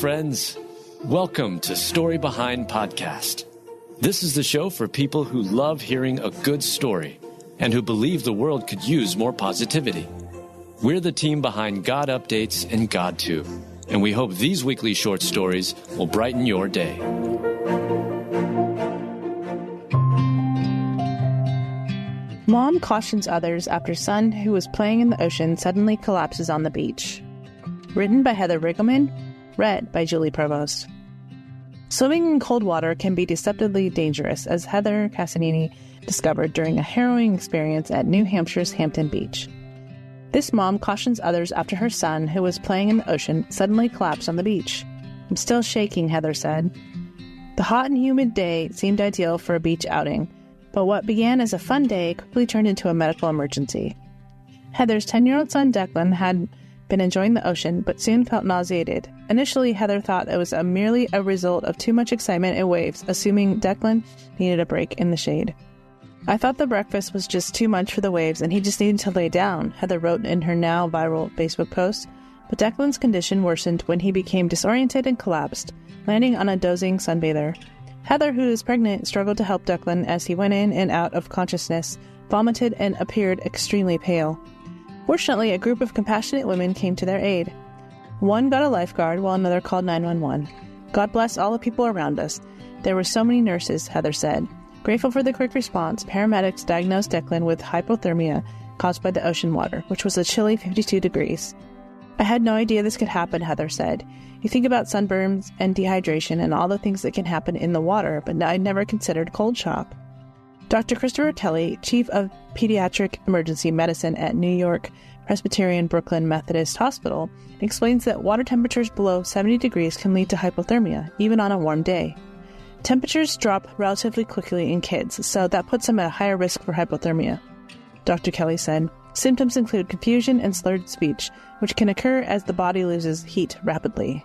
friends. Welcome to Story Behind Podcast. This is the show for people who love hearing a good story and who believe the world could use more positivity. We're the team behind GodUpdates and GodTube, and we hope these weekly short stories will brighten your day. Mom cautions others after son who was playing in the ocean suddenly collapses on the beach. Written by Heather Cassini, read by Julie Provost. Swimming in cold water can be deceptively dangerous, as Heather Cassini discovered during a harrowing experience at New Hampshire's Hampton beach. This mom cautions others after her son, who was playing in the ocean, suddenly collapsed on the beach. "I'm still shaking," Heather said. The hot and humid day seemed ideal for a beach outing, but what began as a fun day quickly turned into a medical emergency. Heather's 10-year-old son Declan had been enjoying the ocean, but soon felt nauseated. Initially, Heather thought it was merely a result of too much excitement and waves, assuming Declan needed a break in the shade. "I thought the breakfast was just too much for the waves, and he just needed to lay down," Heather wrote in her now viral Facebook post. But Declan's condition worsened when he became disoriented and collapsed, landing on a dozing sunbather. Heather, who is pregnant, struggled to help Declan as he went in and out of consciousness, vomited, and appeared extremely pale. Fortunately, a group of compassionate women came to their aid. One got a lifeguard, while another called 911. "God bless all the people around us. There were so many nurses," Heather said. Grateful for the quick response, paramedics diagnosed Declan with hypothermia caused by the ocean water, which was a chilly 52 degrees. "I had no idea this could happen," Heather said. "You think about sunburns and dehydration and all the things that can happen in the water, but I'd never considered cold shock." Dr. Christopher Kelly, Chief of Pediatric Emergency Medicine at New York Presbyterian Brooklyn Methodist Hospital, explains that water temperatures below 70 degrees can lead to hypothermia, even on a warm day. Temperatures drop relatively quickly in kids, so that puts them at a higher risk for hypothermia. Dr. Kelly said, "Symptoms include confusion and slurred speech, which can occur as the body loses heat rapidly."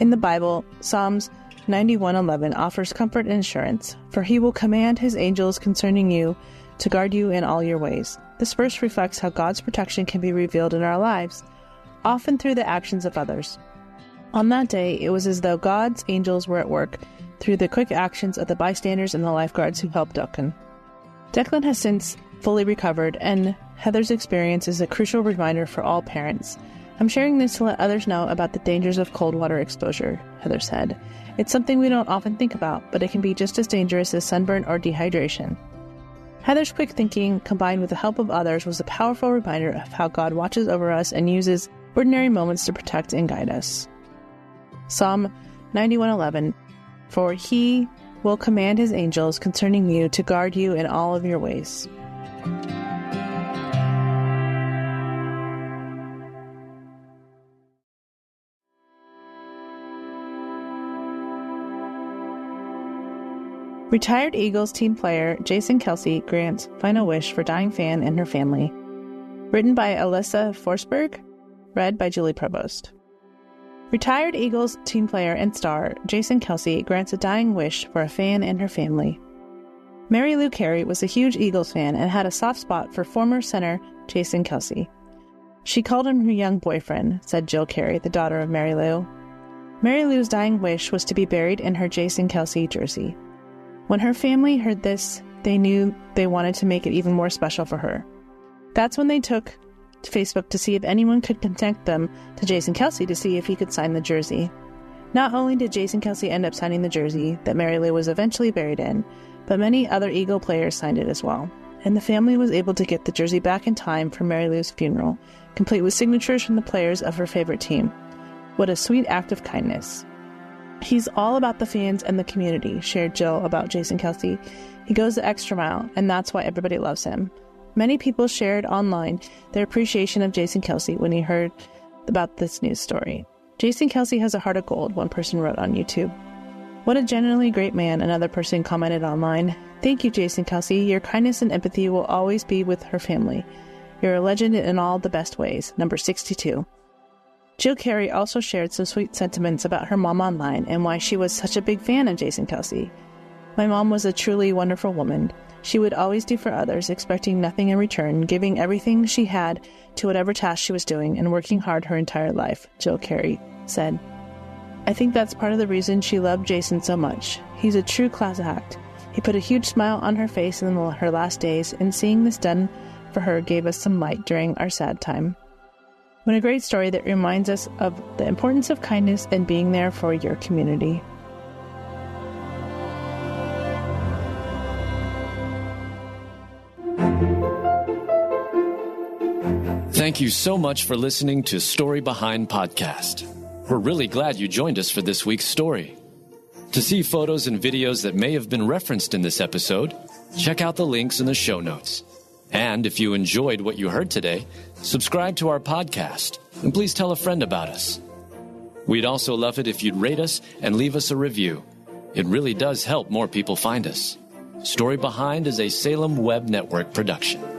In the Bible, Psalms 91:11 offers comfort and assurance, "For he will command his angels concerning you to guard you in all your ways." This verse reflects how God's protection can be revealed in our lives, often through the actions of others. On that day, it was as though God's angels were at work through the quick actions of the bystanders and the lifeguards who helped Declan. Declan has since fully recovered, and Heather's experience is a crucial reminder for all parents. "I'm sharing this to let others know about the dangers of cold water exposure," Heather said. "It's something we don't often think about, but it can be just as dangerous as sunburn or dehydration." Heather's quick thinking, combined with the help of others, was a powerful reminder of how God watches over us and uses ordinary moments to protect and guide us. Psalm 91:11, "For he will command his angels concerning you to guard you in all of your ways." Retired Eagles team player Jason Kelce grants final wish for dying fan and her family. Written by Alyssa Forsberg, read by Julie Provost. Retired Eagles team player and star Jason Kelce grants a dying wish for a fan and her family. Mary Lou Carey was a huge Eagles fan and had a soft spot for former center Jason Kelce. "She called him her young boyfriend," said Jill Carey, the daughter of Mary Lou. Mary Lou's dying wish was to be buried in her Jason Kelce jersey. When her family heard this, they knew they wanted to make it even more special for her. That's when they took to Facebook to see if anyone could connect them to Jason Kelce to see if he could sign the jersey. Not only did Jason Kelce end up signing the jersey that Mary Lou was eventually buried in, but many other Eagle players signed it as well. And the family was able to get the jersey back in time for Mary Lou's funeral, complete with signatures from the players of her favorite team. What a sweet act of kindness. "He's all about the fans and the community," shared Jill about Jason Kelce. "He goes the extra mile, and that's why everybody loves him." Many people shared online their appreciation of Jason Kelce when he heard about this news story. "Jason Kelce has a heart of gold," one person wrote on YouTube. "What a genuinely great man," another person commented online. "Thank you, Jason Kelce. Your kindness and empathy will always be with her family. You're a legend in all the best ways. Number 62. Jill Carey also shared some sweet sentiments about her mom online and why she was such a big fan of Jason Kelce. "My mom was a truly wonderful woman. She would always do for others, expecting nothing in return, giving everything she had to whatever task she was doing and working hard her entire life," Jill Carey said. I think that's part of the reason she loved Jason so much. He's a true class act. He put a huge smile on her face in her last days, and seeing this done for her gave us some light during our sad time. What a great story that reminds us of the importance of kindness and being there for your community. Thank you so much for listening to Story Behind Podcast. We're really glad you joined us for this week's story. To see photos and videos that may have been referenced in this episode, check out the links in the show notes. And if you enjoyed what you heard today, subscribe to our podcast, and please tell a friend about us. We'd also love it if you'd rate us and leave us a review. It really does help more people find us. Story Behind is a Salem Web Network production.